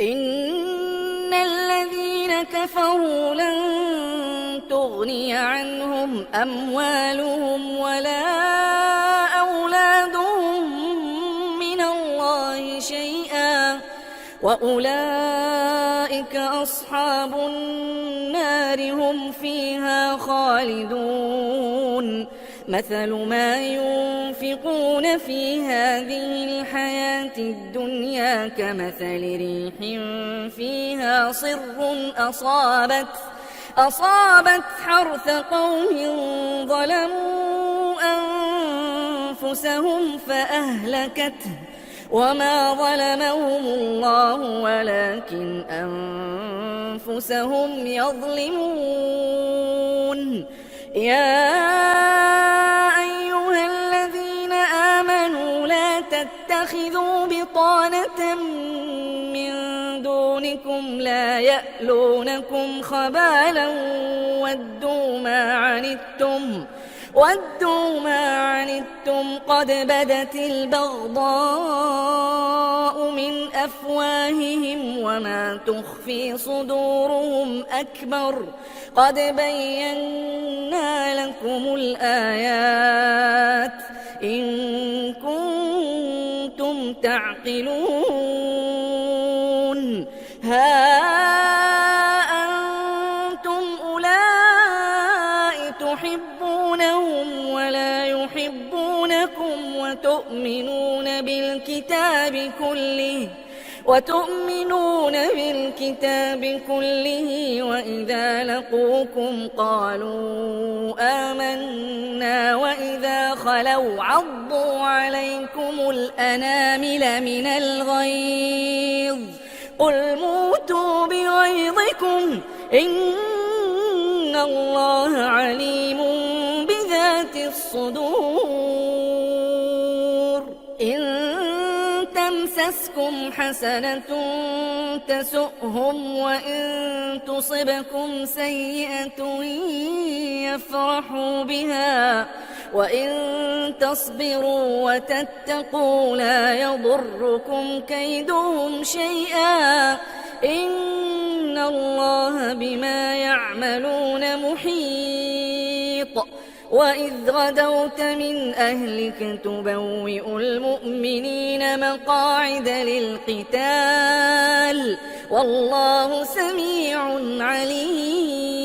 إن الذين كفروا لن تغني عنهم أموالهم ولا أولادهم من الله شيئا وأولئك أصحاب النار هم فيها خالدون مثل ما ينفقون في هذه الحياة الدنيا كمثل ريح فيها صر أصابت حرث قوم ظلموا أنفسهم فأهلكته وما ظلمهم الله ولكن أنفسهم يظلمون يا أيها الذين آمنوا لا تتخذوا بطانة من دونكم لا يألونكم خبالا ودوا ما عنتم قد بدت البغضاء من أفواههم وما تخفي صدورهم أكبر قد بينا لكم الآيات إن كنتم تعقلون ها أنتم أولئك تحبونهم ولا يحبونكم وتؤمنون بالكتاب كله وإذا لقوكم قالوا آمنا وإذا خلوا عضوا عليكم الأنامل من الغيظ قل موتوا بغيظكم إن الله عليم بذات الصدور إن تمسسكم حسنة تسؤهم وإن تصبكم سيئة يفرحوا بها وإن تصبروا وتتقوا لا يضركم كيدهم شيئا إن الله بما يعملون محيط وإذ غدوت من أهلك تبوئ المؤمنين مقاعد للقتال والله سميع عليم